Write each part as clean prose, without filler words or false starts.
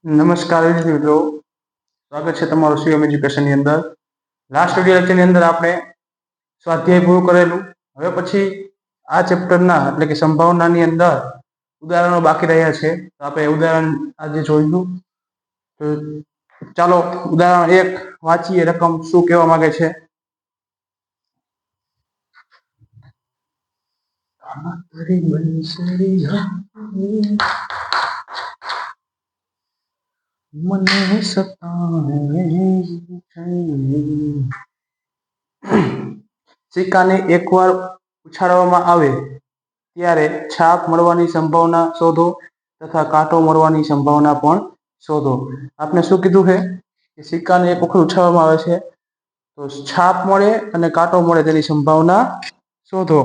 નમસ્કાર વિદ્યાર્થી મિત્રો, સ્વાગત છે તમારું સીએમ એજ્યુકેશનની અંદર. લાસ્ટ વિડિયો લેક્ચરની અંદર આપણે સ્વાધ્યાય પૂરું કરેલું. હવે પછી આ ચેપ્ટરના એટલે કે સંભાવનાની અંદર ઉદાહરણો બાકી રહ્યા છે. તો આપણે ઉદાહરણ આજે જોઈશું. તો ચાલો ઉદાહરણ 1 વાંચીએ. રકમ શું કહેવા માંગે છે. મને સિક્કાને એકવાર ઉછાળવામાં આવે ત્યારે છાપ મળવાની સંભાવના શોધો તથા કાંટો મળવાની સંભાવના પણ શોધો. આપણે શું કીધું છે કે સિક્કાને એક વખત ઉછાળવામાં આવે છે તો છાપ મળે અને કાંટો મળે તેની સંભાવના શોધો.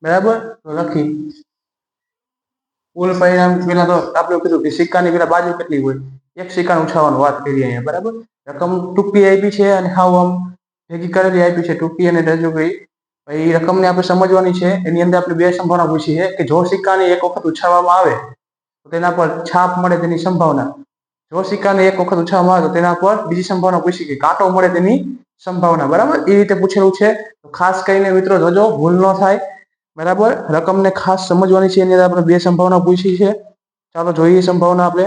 બરાબર, તો લખી કુલ પરિણામ. પેલા તો આપણે કીધું કે સિક્કાની પેલા બાજુ કેટલી હોય, એક સિક્કાને ઉછાળવાની વાત કરીએ અહીંયા. બરાબર, રકમ ટૂંકી આપી છે અને હાવ આમ ભેગી કરેલી આપી છે, ટૂંકી અને રજૂ કરી. એ રકમને આપણે સમજવાની છે. એની અંદર આપણે બે સંભાવના પૂછી છે કે જો સિક્કાને એક વખત ઉછાળવામાં આવે તો તેના પર છાપ મળે તેની સંભાવના. જો સિક્કાને એક વખત ઉછાળવામાં આવે તો તેના પર બીજી સંભાવના પૂછી કે કાંટો મળે તેની સંભાવના. બરાબર, એ રીતે પૂછેલું છે. તો ખાસ કરીને મિત્રો જોજો, ભૂલ ન થાય. બરાબર, રકમને ખાસ સમજવાની છે. એની અંદર આપણે બે સંભાવના પૂછી છે. ચાલો જોઈએ સંભાવના આપણે.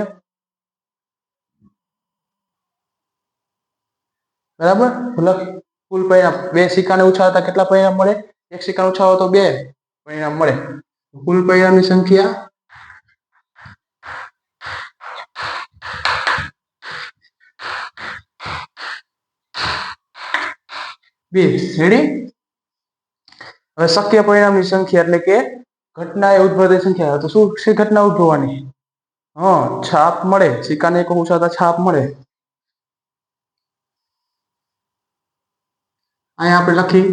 બરાબર, કુલ પરિણામ બે સિક્કાને ઉછાળતા કેટલા પરિણામ મળે? એક સિક્કાને ઉછાળો તો બે પરિણામ મળે. કુલ પરિણામની સંખ્યા બે. રેડી? હવે શક્ય પરિણામની સંખ્યા એટલે કે ઘટનાએ ઉદ્ભવતી સંખ્યા. તો શું છે ઘટના ઉદ્ભવવાની? છાપ મળે. સિક્કાને એક ઉછાળતા છાપ મળે. અહીંયા આપણે લખી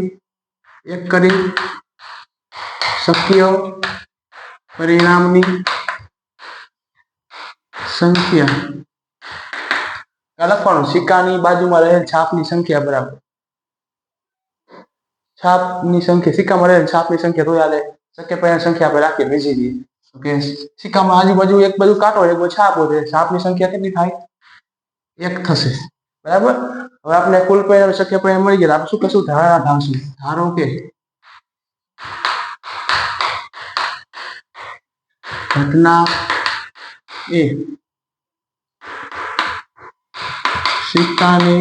એક કરી શક્ય પરિણામની સંખ્યા લખવાનું. સિક્કાની બાજુમાં રહેલ છાપની સંખ્યા બરાબર છાપની સંખ્યા. સિક્કામાં રહેલ છાપની સંખ્યા તો યાદ શક્ય પરિણામ સંખ્યા આપણે રાખીએ, ભેજી દઈએ. કે સિક્કામાં આજુબાજુ એક બાજુ કાંટો એક બાજુ છાપ હોય, છાપની સંખ્યા કેટલી થાય? એક થશે. બરાબર, હવે આપણે કુલ પરિણામ શક્ય પરિણામ મળી ગયા. આપણે શું કશું ધારણા ધારશું. ધારો કે ઘટના એ સિક્કાને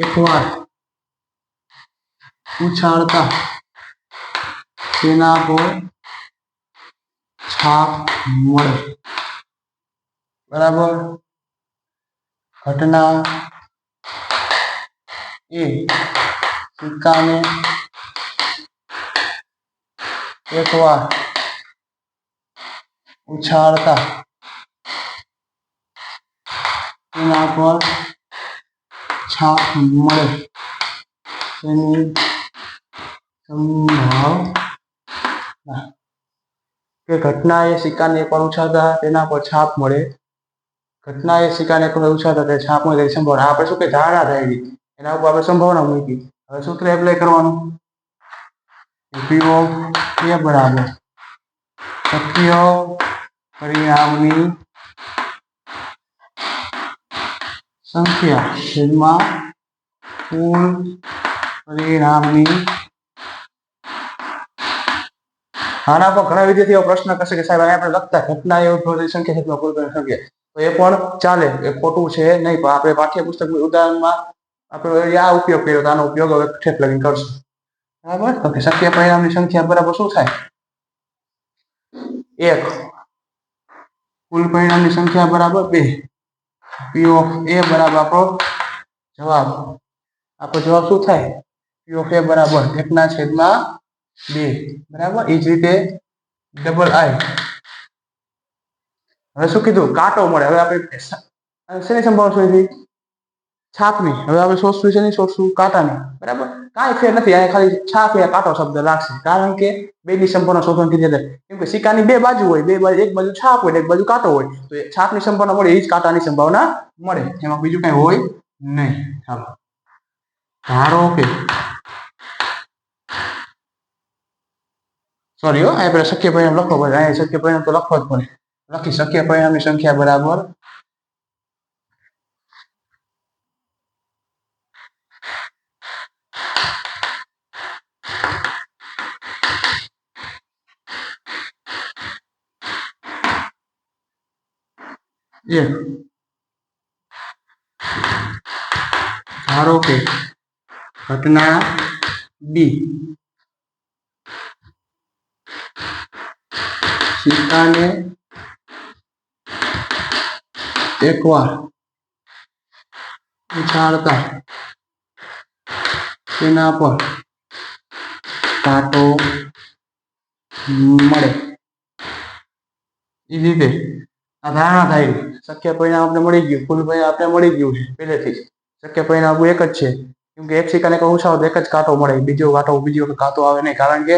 એકવાર ઉછાળતા તેના પર છાપ મળે. બરાબર, ઘટના એ સિક્કાને એકવાર ઉછાળતા તેના પર છાપ મળે તેની સંભાવના. કે ઘટના એ સિક્કાને એકવાર ઉછાળતા તેના પર છાપ મળે. ઘટના એ સિક્કાને એકવાર ઉછાળતા તે છાપ મળે તેની સંભાવના. આપણે શું કે ધારણા થઈ, એના ઉપર આપણે સંભાવના મૂકી. હવે સૂત્ર એપ્લાય કરવાનું. P of A બરાબર શક્ય પરિણામની સંખ્યા છેદમાં કુલ પરિણામની. આના પર ઘણા વિદ્યાર્થીઓ પ્રશ્ન કરશે કે સાહેબ અહીંયા આપણે લખતા ઘટના એ ઉદ્ભવતી સંખ્યા છેદમાં કુલ પરિણામ સંખ્યા. તો એ પણ ચાલે, એ ખોટું છે નહીં. પણ આપણે પાઠ્યપુસ્તક ઉદાહરણમાં આપણે આ ઉપયોગ કર્યો તો આનો ઉપયોગ હવે ઠેઠ લગીને કરશું. બરાબર, તો કે શક્ય પરિણામની સંખ્યા બરાબર શું થાય? 1. કુલ પરિણામની સંખ્યા બરાબર 2. P of A બરાબર આપણો જવાબ. આપણો જવાબ શું થાય? P of A બરાબર 1/2. બરાબર, એ જ રીતે ડબલ I. હવે શું કીધું? કાંટો મળે. હવે આપણે શેની સંભાવના શોધી? છાપની. હવે આપણે શોધશું શેની? શોધશું કાંટાની. બરાબર, કાંઈ ફેર નથી. અહીંયા ખાલી છાપ યા કાંટો શબ્દ લાગશે, કારણ કે બેની સંભાવના શોધવાની કીધી. કેમ કે સિક્કાની બે બાજુ હોય, બે બાજુ, એક બાજુ છાપ હોય એક બાજુ કાંટો હોય. તો છાપની સંભાવના મળે એ જ કાંટાની સંભાવના મળે, એમાં બીજું કઈ હોય નહીં. ચાલો ધારો કે સોરી હો, અહીં પેલા શક્ય પરિણામ લખવો પડે, અહીં શક્ય પરિણામ તો લખવો જ પડે. લખી શક્ય પરિણામની સંખ્યા બરાબર એક. ધારો કે ઘટના બી સિક્કાને એકવાર ઉછાળતા તેના પર કાંટો મળે. એ રીતે આ ધારણા થાય, શક્ય પરિણામ આપણે મળી ગયું, કુલ પરિણામ આપણે મળી ગયું છે પહેલેથી જ. શક્ય પરિણામ એક જ છે, કેમ કે એક સિક્કાને ઉછાળો તો એક જ કાંટો મળે, બીજી વખત કાંટો આવે નહીં, કારણ કે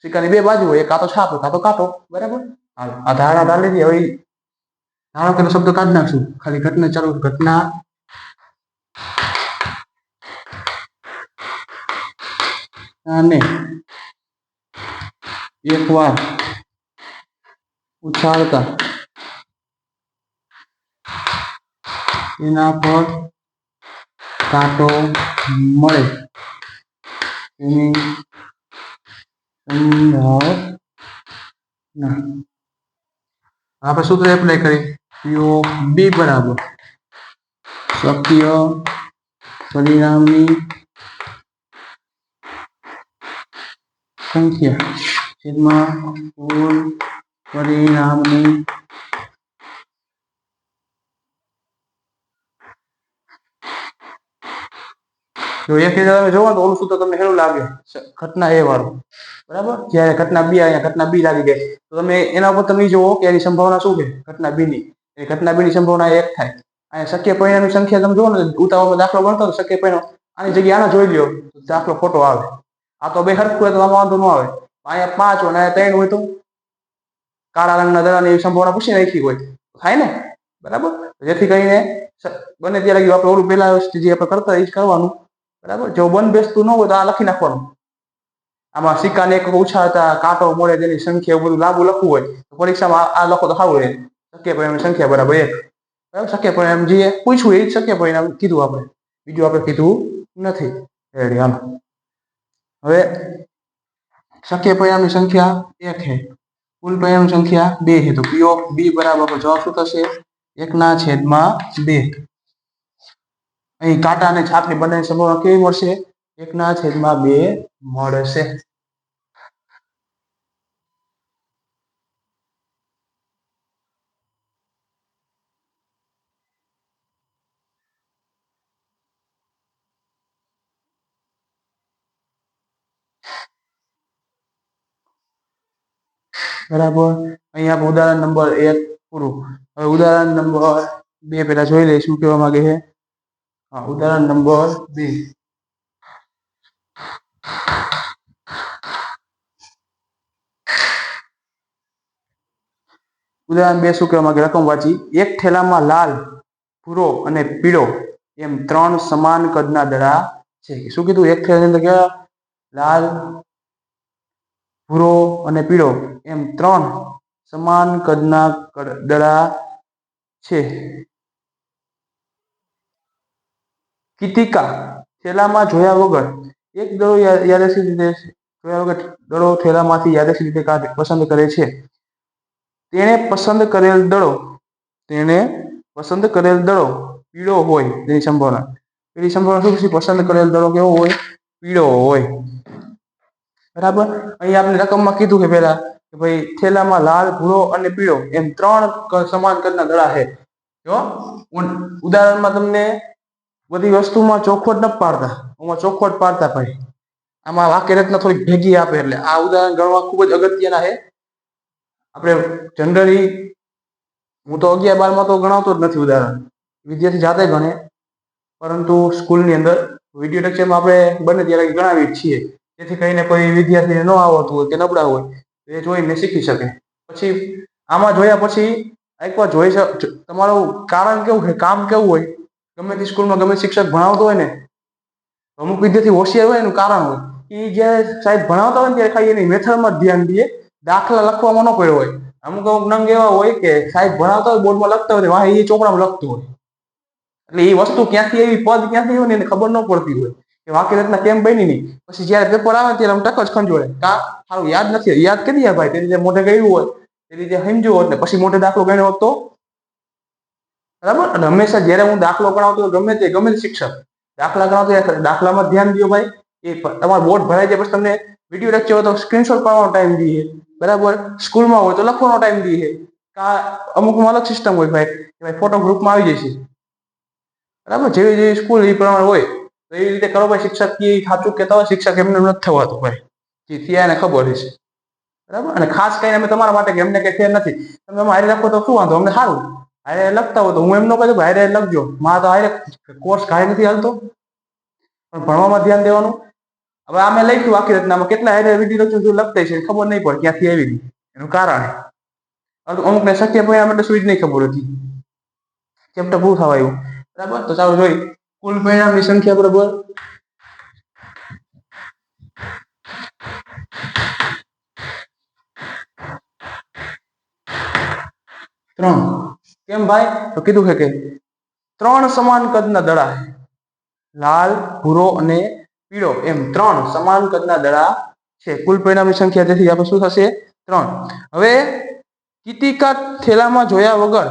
સિક્કાની બે બાજુ હોય, એક કાંટો છાપ કાંટો કાંટો. બરાબર. હાલો, આ ધારણા ધારી લીધી. હવે ધારો કે શબ્દ કાઢી નાખશું, ખાલી ઘટના ચાલુ, ઘટના અને એકવાર ઉછાળતા એના પર કાંટો મળે એની સંભાવના. આપણે સૂત્ર એપ્લાય કરી, પીઓ બી બરાબર શક્ય પરિણામની સંખ્યા છેદમાં કુલ પરિણામની જો એક તમે જોવો તો ઓલું સૂત્ર તમને હેલું લાગે, ઘટના એ વાળું. બરાબર. જ્યારે ઘટના બી અહીંયા ઘટના બી લાગી જાય તો તમે એના ઉપર તમે જોવો કે એની સંભાવના શું છે, ઘટના બી ની. એ ઘટના બી ની સંભાવના 1 થાય. અહીંયા શક્ય પરિણામની સંખ્યા તમે જોવો ને, ઉતાવળમાં દાખલો ગણતો તો શક્ય પરિણામ આની જગ્યાએ આનો જોઈ લ્યો, દાખલો ખોટો આવે. આ તો બે હરખું હોય તો આમાં વાંધો ન આવે. અહીંયા 5 હોય ને 3 હોય તો કાળા રંગના દડાની સંભાવના પૂછી નાખી હોય થાય ને. બરાબર. જેથી કરીને બને ત્યારે આપણે ઓલું પહેલા જે આપણે કરતા એ જ કરવાનું. બરાબર. જો બંધ બેસતું ન હોય તો આ લખી નાખવાનું. આમાં સિક્કાને એક ઉછાળતા કાંટો મળે તેની સંખ્યા એવું બધું લાંબુ લખવું હોય તો પરીક્ષામાં આ લખો તો સારું રહે. શક્ય પરિણામની સંખ્યા બરાબર 1. બરાબર. શક્ય પરિણામ જે પૂછ્યું એ જ શક્ય પરિણામ કીધું આપણે, બીજું આપણે કીધું નથી. રેડી. હાલો, હવે શક્ય પરિણામની સંખ્યા 1 છે, કુલ પરિણામની સંખ્યા 2 છે, તો પી ઓફ બી બરાબર જવાબ શું થશે? 1/2. અહીં કાંટા અને છાપની બંને સંભાવના કેવી મળશે? 1/2 મળશે. બરાબર. અહીંયા આપણે ઉદાહરણ નંબર 1 પૂરું. હવે ઉદાહરણ નંબર 2 પેલા જોઈ લઈએ શું કહેવા માંગે છે. હા, ઉદાહરણ નંબર 2. ઉદાહરણ 2 શું કહેવા માંગે? રકમ વાંચી. એક થેલામાં લાલ, ભૂરો અને પીળો એમ 3 સમાન કદના દડા છે. શું કીધું? એક થેલાની અંદર કેવા? લાલ, ભૂરો અને પીળો એમ 3 સમાન કદના દડા છે. કીતિકા થેલામાં જોયા વગર એક દડો યાદચ્છિક રીતે જોયા વગર દડો થેલામાંથી યાદચ્છિક રીતે પસંદ કરે છે. તેણે પસંદ કરેલ દડો પીળો હોય તેની સંભાવના. પેલી સંભાવના શું છે? પસંદ કરેલ દડો કેવો હોય? પીળો હોય. બરાબર. અહીં આપણે રકમમાં કીધું કે પેલા કે ભાઈ થેલામાં લાલ, ભૂરો અને પીળો એમ 3 સમાન કદના દડા છે. જો ઉદાહરણમાં તમને બધી વસ્તુમાં ચોખવટ ન પાડતા, આમાં ચોખવટ પાડતા ભાઈ. આમાં વાક્ય રચના થોડીક ભેગી આપે એટલે આ ઉદાહરણ ગણવા ખૂબ જ અગત્યના છે. આપણે જનરલી હું તો 11-12માં તો ગણાવતો જ નથી ઉદાહરણ, વિદ્યાર્થી જાતે ગણે, પરંતુ સ્કૂલની અંદર વિડીયો લેક્ચરમાં આપણે બને ત્યારે ગણાવીએ છીએ, જેથી કરીને કોઈ વિદ્યાર્થીને ન આવડતું હોય કે નબળા હોય તો એ જોઈને શીખી શકે. પછી આમાં જોયા પછી એકવાર જોઈ તમારું કારણ કેવું છે, કામ કેવું હોય, ગમે તે સ્કૂલમાં ગમે શિક્ષક ભણાવતો હોય ને, અમુક વિદ્યાર્થી હોશિયાર હોય એનું કારણ હોય. એ જ્યારે સાહેબ ભણાવતા હોય ને ત્યારે ખાલી એની મેથડમાં જ ધ્યાન દઈએ, દાખલા લખવામાં ન કર્યો હોય. અમુક નંગ એવા હોય કે સાહેબ ભણાવતા હોય બોર્ડમાં લખતા હોય વાહ એ ચોપડામાં લખતું હોય, એટલે એ વસ્તુ ક્યાંથી એવી પદ ક્યાંથી હોય ને એને ખબર ન પડતી હોય કે વાક્ય રચના કેમ બની નહીં. પછી જયારે પેપર આવે ત્યારે આમ ટક જ ખંજોળે, કા સારું યાદ નથી, યાદ કરી દે ભાઈ તે રીતે મોઢે ગયું હોય તે રીતે સમજ્યું હોત ને પછી મોઢે દાખલો ગણ્યો હોત તો બરાબર. અને હંમેશા જયારે હું દાખલો ગણાવતો ગમે તે શિક્ષક દાખલા ગણાવતો દાખલામાં ધ્યાન દો ભાઈ. એ તમારો બોર્ડ ભરાઈ જાય પછી તમને વિડીયો લેક્ચર હોય તો સ્ક્રીનશોટ પાડવાનો ટાઈમ દઈએ, બરાબર. સ્કૂલમાં હોય તો લખવાનો ટાઈમ દઈએ, કા અમુકમાં અલગ સિસ્ટમ હોય ભાઈ કે ભાઈ ફોટો ગ્રુપમાં આવી જશે, બરાબર. જેવી જેવી સ્કૂલ એ પ્રમાણે હોય તો એવી રીતે કરો ભાઈ. શિક્ષક એ સાચું કહેતા હોય, શિક્ષક એમને નથી થવાતું ભાઈ, જે ત્યાં એને ખબર છે, બરાબર. અને ખાસ કરીને અમે તમારા માટે કે એમને કઈ ફેર નથી, તમે હારે લખો તો શું વાંધો, અમને સારું. હારે લખતા હોય તો હું એમ ન કહું હારે લખજો, મારે તો હારે કોર્સ ઘાય નથી હાલતો, પણ ભણવામાં ધ્યાન દેવાનું. હવે અમે લખ્યું આખી રચનામાં કેટલા હારે વિડીયો લખતા છે ખબર નહીં પડે ક્યાંથી આવી, એનું કારણ અમુકને શક્ય પરિણામ એટલે શું જ નહીં ખબર હતી, ચેપ્ટર પૂરું થવા આવ્યું, બરાબર. તો ચાલો જોઈ કુલ પરિણામની સંખ્યા બરાબર 3. કેમ ભાઈ? તો કીધું છે કે 3 સમાન કદના દડા, લાલ, ભૂરો અને પીળો એમ 3 સમાન કદના દડા છે. કુલ પરિણામની સંખ્યા તેથી આપણે શું થશે 3. હવે કીટીકા થેલામાં જોયા વગર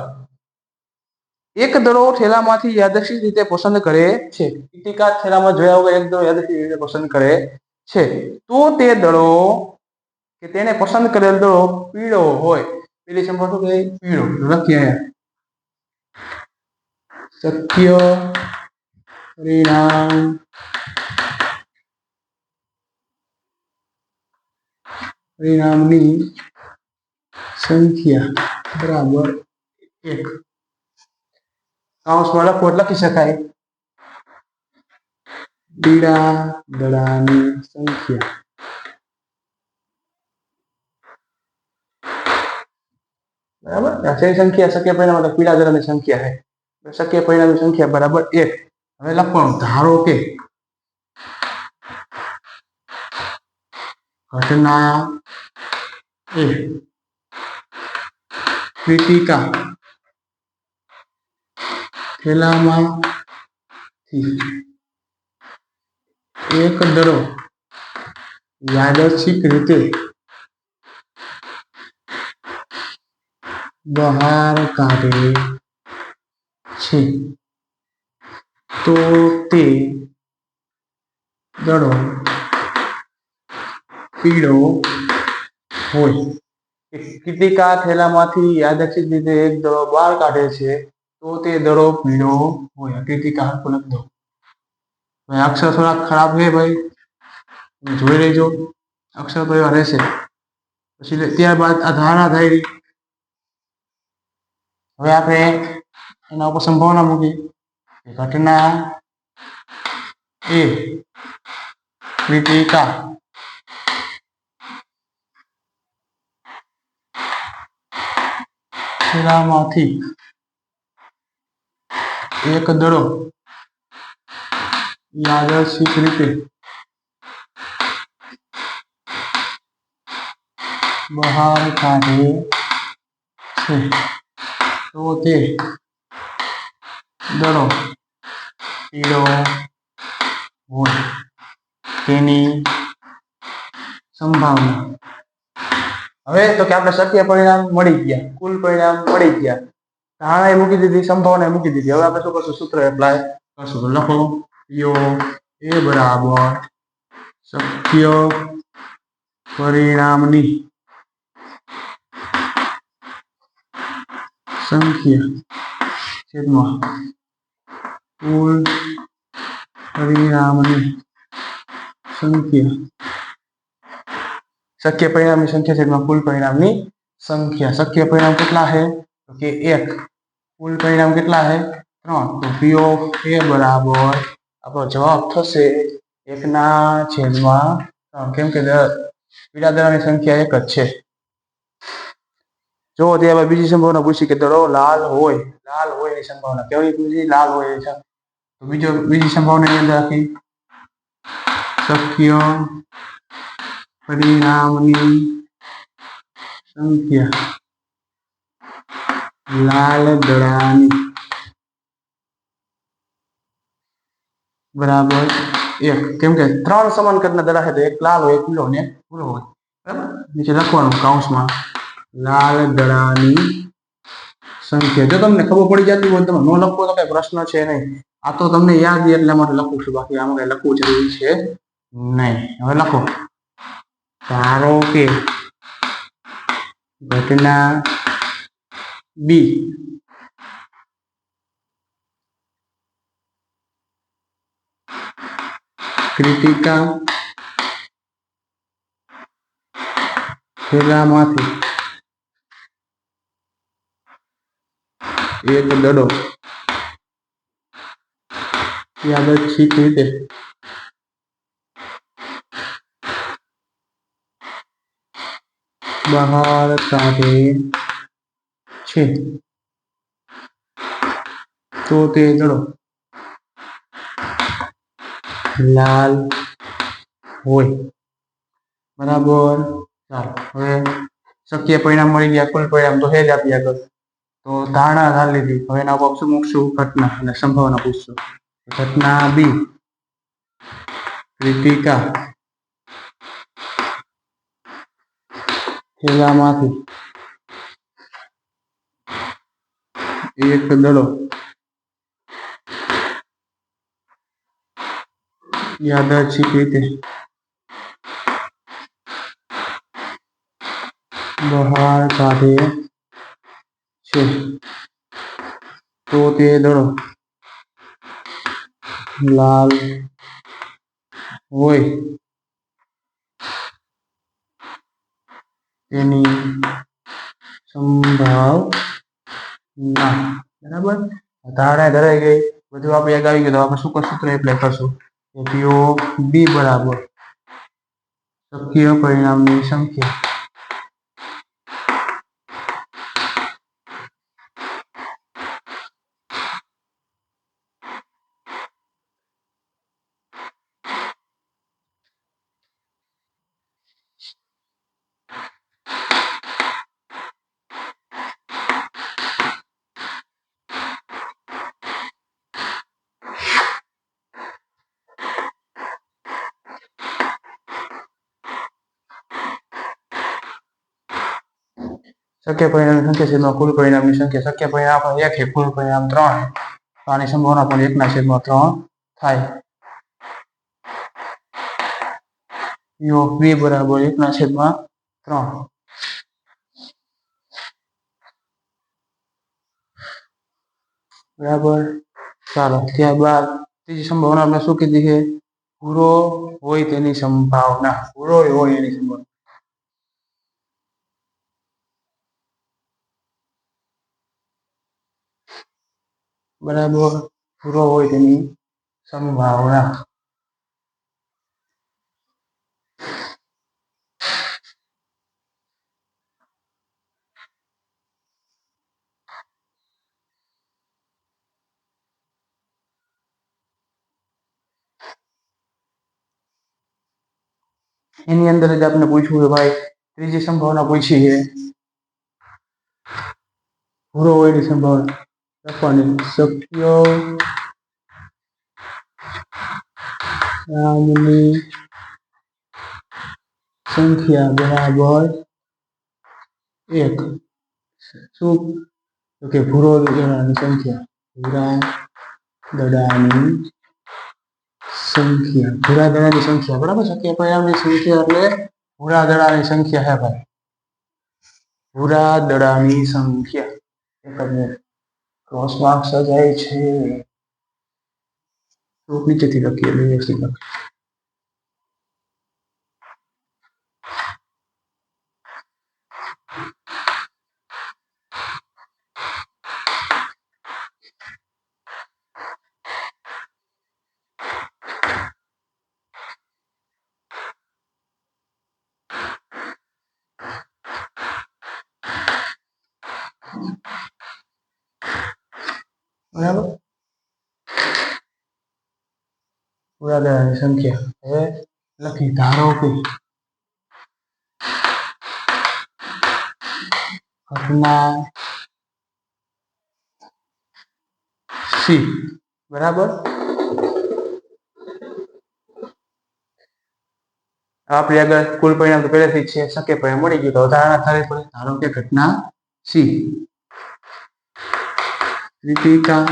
એક દડો થેલામાંથી યાદચ્છિક રીતે પસંદ કરે છે. કીટીકા થેલામાં જોયા વગર એક દડો યાદચ્છિક રીતે પસંદ કરે છે, તો તે દડો કે તેને પસંદ કરેલ દડો પીળો હોય. પેલી સંભાળ શું કહે? પીળો. લખીએ શક્ય પરિણામ પરિણામની સંખ્યા બરાબર 1. કૌંસમાં લખો લખી શકાય પીળા દડાની સંખ્યા. બરાબર. આ સંખ્યા શક્ય પરિણામ પીળા દડાની સંખ્યા है, શક્ય પરિણામની સંખ્યા બરાબર 1. હવે લખવાનું ધારો કે ઘટના એ કીટીકા થેલામાંથી એક દડો યાદચ્છિક રીતે બહાર કાઢે છે, તો તે દડો પીળો હોય. કીટીકા થેલામાંથી યાદચ્છિક રીતે એક દડો બહાર કાઢે છે, તો તે દડો પીળો હોય. કીટીકા હરખો લખ દો ભાઈ. અક્ષર થોડા ખરાબ છે ભાઈ, જોઈ લેજો, અક્ષર તો એવા રહેશે. પછી ત્યારબાદ આ ધારણા ધારી. હવે આપણે એના ઉપર સંભાવના મૂકી. ઘટના એ કીટીકા થેલામાંથી એક દડો યાદચ્છિક રીતે બહાર કાઢે છે, તો તે દડો પીળો હોય. તેની સંભાવના. હવે તો કે આપણે શક્ય પરિણામ મળી ગયા, કુલ પરિણામ મળી ગયા, ધારણા મૂકી દીધી, સંભાવના મૂકી દીધી. હવે આપણે શું કરશું? સૂત્ર એપ્લાય કરશું. તો લખો યો એ બરાબર શક્ય પરિણામની સંખ્યા છેદમાં કુલ પરિણામની સંખ્યા. શક્ય પરિણામની સંખ્યા છેદમાં કુલ પરિણામની સંખ્યા. શક્ય પરિણામ કેટલા છે? તો કે 1. કુલ પરિણામ કેટલા છે? 3. તો પી ઓફ એ બરાબર આપણો જવાબ થશે 1/3. કેમ કે પીળા દડાની સંખ્યા 1 જ છે. જો ત્યારબાદ બીજી સંભાવના પૂછી કે દડો લાલ હોય. લાલ હોય એની સંભાવના કેવી પૂછી? લાલ હોય છે. તો બીજી સંભાવના ની અંદર આખી શક્ય પરિણામની સંખ્યા લાલ દડાની બરાબર 1 કેમ કે 3 સમાન કદના દડા છે તો એક લાલ હોય એક પીળો અને એક ભૂરો હોય બરાબર નીચે લખવાનું કૌંસમાં લાલ દડાની સંખ્યા જો તમને ખબર પડી જતી હોય તમે ન લખો તો કઈ પ્રશ્ન છે નહીં આ તો તમને યાદ એટલા માટે લખું છું બાકી આમાં કઈ લખવું જરૂરી છે નહીં હવે લખો ધારો કે ઘટના બી ક્રિટિકા થેલામાંથી એક દડો યાદચ્છિક રીતે બહાર કાઢે છે તો તે દડો લાલ હોય બરાબર ચાલો હવે શક્ય પરિણામ મળી ગયા કુલ પરિણામ તો હે જ આપી આગળ તો ધારણા ધાર લીધી હવે એના ઓપ્શન મૂકશું ઘટના અને સંભાવના પૂછશું ઘટના બી ક્રિટિકા થેલામાંથી એક દડો યાદચ્છિક રીતે બહાર કાઢે છે તો તે દડો લાલ હોય તેની સંભાવના બરાબર ધારણા ધરાઈ ગઈ બધું આપણે એક આવી ગયું તો આપણે શું સૂત્ર એપ્લાય કરશું પીઓ બી બરાબર શક્ય પરિણામની સંખ્યા શક્ય પરિણામની સંખ્યા છેદમાં કુલ પરિણામની સંખ્યા શક્ય પરિણામ 1 છે કુલ પરિણામ 3 તો આની સંભાવના પણ 1/3 થાય પી ઓફ બી બરાબર 1/3 બરાબર ચાલો ત્યારબાદ ત્રીજી સંભાવના આપણે શું કીધી છે ભૂરો હોય તેની સંભાવના ભૂરો હોય એની સંભાવના બરાબર ભૂરો હોય તેની સંભાવના એની અંદર જ આપણે પૂછવું કે ભાઈ ત્રીજી સંભાવના પૂછી છે ભૂરો હોય એની સંભાવના લખવાની શક્ય નામની સંખ્યા બરાબર 1 શું તો કે ભૂરો દડાની સંખ્યા ભૂરા દડાની સંખ્યા ભૂરા દડાની સંખ્યા બરાબર શક્ય પરિણામની સંખ્યા એટલે ભૂરા દડાની સંખ્યા હે ભાઈ ભૂરા દડાની સંખ્યા એક જ ક્રોસ માર્ક સજાય છે તો નીચેથી લખીએ વ્યવસ્થિત લખીએ બરાબર પૂરા દડાની સંખ્યા હવે લખી ધારો કે ઘટના સી બરાબર આપણે આગળ કુલ પરિણામ તો પહેલેથી જ છે શક્ય પરિણામ મળી ગયું તો વધારાના થવી પડે ધારો કે ઘટના સી દીપિકા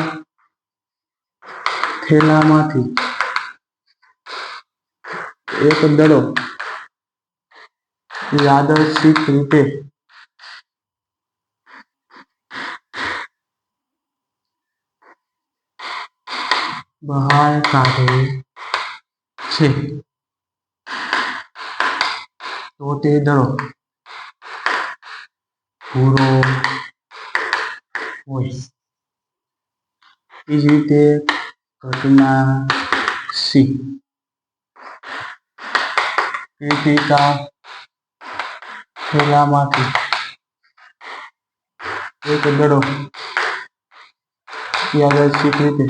થેલામાંથી એક દડો યાદચ્છિક રીતે બહાર કાઢે છે તો તે દડો ભૂરો હોય એ જ રીતે ઘટના સી દીપિકા થેલામાંથી એક દડો યાદચ્છિક રીતે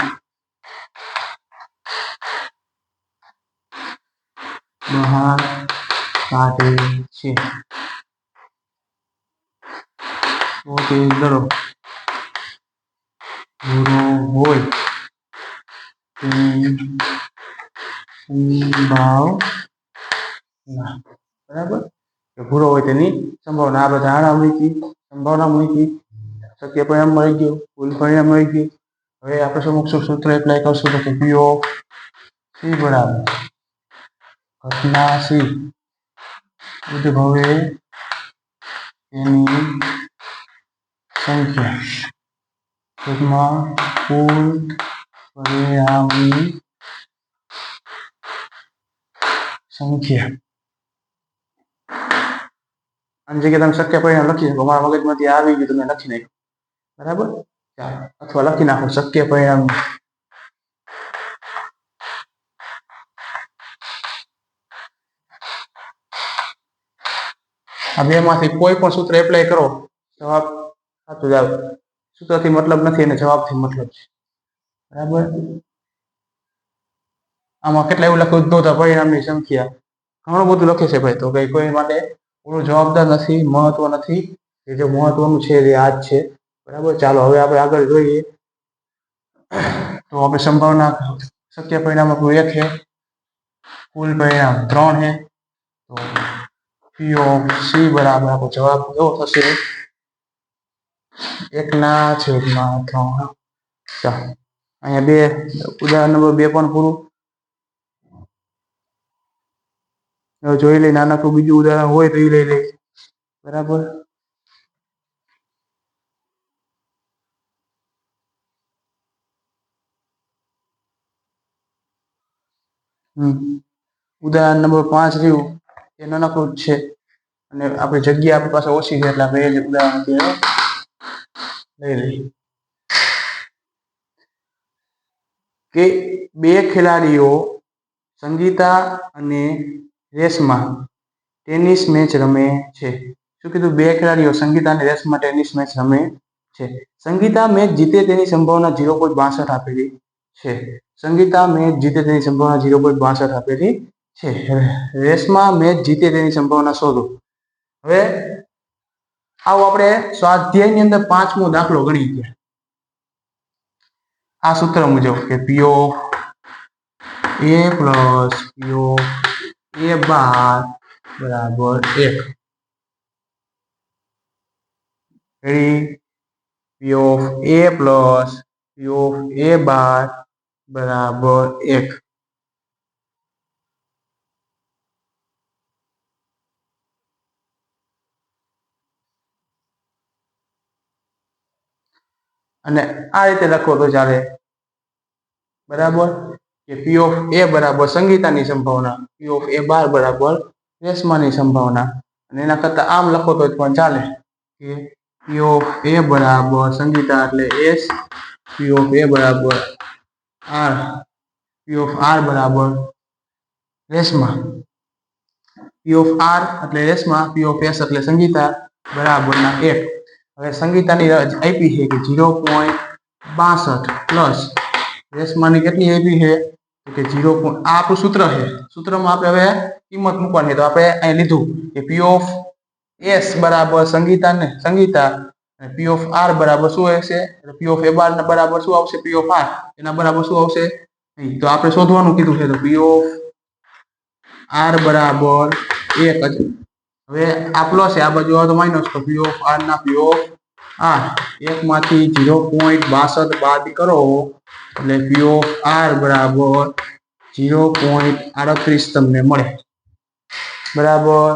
બહાર કાઢે છે તો તે દડો ભૂરો હોય તેની સંભાવના બરાબર ભૂરો હોય તેની સંભાવના આ બધા ધારણા મૂકી સંભાવના મૂકી શક્ય પરિણામ મળી ગયું કુલ પરિણામ મળી ગયું હવે આપણે સમક્ષ સૂત્ર એપ્લાય કરશું તો કે પી ઓફ સી બરાબર ઘટના સી ઉદ્ભવે તેની સંખ્યા ટૂંકમાં કુલ પરિણામની સંખ્યા આની જગ્યાએ તમે શક્ય પરિણામ લખી શકો મારા મગજમાંથી આવી ગયું તમે લખી નાખ્યું બરાબર ચાલો અથવા લખી નાખો શક્ય પરિણામ આ બે માંથી કોઈ પણ સૂત્ર એપ્લાય કરો જવાબ સાચો જ આવે સૂત્રથી મતલબ નથી અને જવાબથી મતલબ છે બરાબર આમાં કેટલા એવું લખ્યું ઉદ્ભવતા પરિણામની સંખ્યા ઘણું બધું લખે છે ભાઈ તો કઈ કોઈ માટે પૂરું જવાબદાર નથી મહત્વ નથી એ જે મહત્વનું છે એ આ જ છે બરાબર ચાલો હવે આપણે આગળ જોઈએ તો આપણે સંભાવના શક્ય પરિણામ આપણું 1 है કુલ પરિણામ 3 है તો પી ઓફ સી બરાબર આપણો જવાબ કેવો થશે 1/3 ચાલો અહીંયા બે ઉદાહરણ નંબર 2 પણ પૂરું જોઈ લઈ નાનકડું બીજું ઉદાહરણ હોય તો એ લઈ લઈ બરાબર ઉદાહરણ નંબર 5 રહ્યું એ નાનકડું જ છે અને આપણી જગ્યા આપણી પાસે ઓછી છે એટલે આપણે એ જ ઉદાહરણ લઈ લઈએ કે બે ખેલાડીઓ સંગીતા અને રેશમા ટેનિસ મેચ રમે છે શું કીધું બે ખેલાડીઓ સંગીતા અને રેશમા ટેનિસ મેચ રમે છે સંગીતા મેચ જીતે તેની સંભાવના 0.62 આપેલી છે સંગીતા મેચ જીતે તેની સંભાવના 0.62 આપેલી છે રેશમા મેચ જીતે તેની સંભાવના શોધો હવે આવો આપણે સ્વાધ્યાયની અંદર 5મો દાખલો ગણી ગયા આ સૂત્ર મુજબ કે પી of a plus P of a બાર બરાબર 1 ready P of a plus P of a બાર બરાબર 1 અને આ રીતે લખો તો ચાલે બરાબર કે પી ઓફ એ બરાબર સંગીતાની સંભાવના પી ઓફ એ બાર બરાબર રેશમાની સંભાવના અને એના કરતા આમ લખો તો પણ ચાલે કે પી ઓફ એ બરાબર સંગીતા એટલે એસ પી ઓફ એ બરાબર આર પી ઓફ આર બરાબર રેશમા પી ઓફ આર એટલે રેશમા પી ઓફ એસ એટલે સંગીતા બરાબરના 1 હવે સંગીતાની આપી છે કે 0.62 પ્લસ રેશમાની કેટલી આપી છે કે 0. આ આપણું સૂત્ર છે. સૂત્રમાં આપણે હવે કિંમત મૂકવાની છે. તો આપણે અહીં લીધું કે પી ઓફ એસ બરાબર સંગીતા અને પી ઓફ આર બરાબર શું હશે? પી ઓફ એ બાર બરાબર શું આવશે? પી ઓફ આર એના બરાબર શું આવશે? નહીં. તો આપણે શોધવાનું કીધું છે. તો પી ઓફ આર બરાબર 1 જ. હવે આ પ્લસ છે, આ બાજુ આવે તો માઇનસ. તો પી ઓફ આર ના પી ઓફ આર 1 માંથી 0.62 બાદ કરો એટલે પી ઓફ આર બરાબર 0.38 તમને મળે. બરાબર.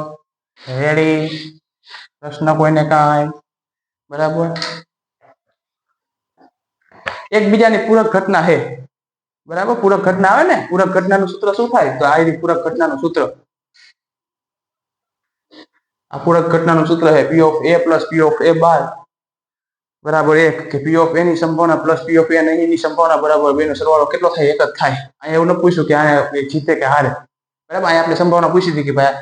રેડી? પ્રશ્ન કોઈને કાંઈ? બરાબર. એકબીજાની પૂરક ઘટના છે. બરાબર. પૂરક ઘટના આવે ને, પૂરક ઘટનાનું સૂત્ર શું થાય? તો આ પૂરક ઘટનાનું સૂત્ર, આ પૂરક ઘટનાનું સૂત્ર છે P of A plus P of A bar બરાબર 1 કે પી ઓફ એ ની સંભાવના પ્લસ પી ઓફ એ ની સંભાવના બરાબર 2 નો સરવાળો કેટલો થાય? 1 જ થાય. અહીંયા એવું ન પૂછ્યું કે આ જીતે કે હારે. બરાબર. અહીંયા આપણે સંભાવના પૂછી હતી કે ભાઈ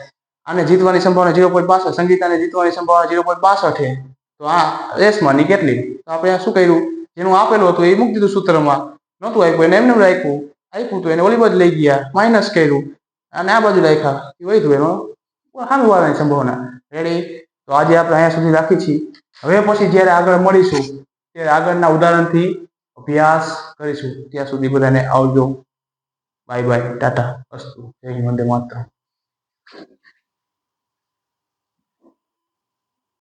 આને જીતવાની સંભાવના 0.62, સંગીતાને જીતવાની સંભાવના 0.62 છે. તો આ રેસમાંની કેટલી? તો આપણે શું કર્યું? જેનું આપેલું હતું એ મૂકી દીધું સૂત્રમાં. નહોતું આપ્યું એને એમને રાખ્યું. આપ્યું તો એને ઓલી બાજુ લઈ ગયા, માઇનસ કર્યું અને આ બાજુ રાખ્યા. એ વધ્યું એનો સામે વાળાની સંભાવના. રેડી? તો આજે આપણે અહીંયા સુધી રાખી છીએ. હવે પછી જ્યારે આગળ મળીશું ત્યારે આગળના ઉદાહરણથી અભ્યાસ કરીશું. ત્યાં સુધી બધાને આવજો. બાય બાય, ટાટા, અસ્તુ, જય હિન્દ, વંદે માતરમ.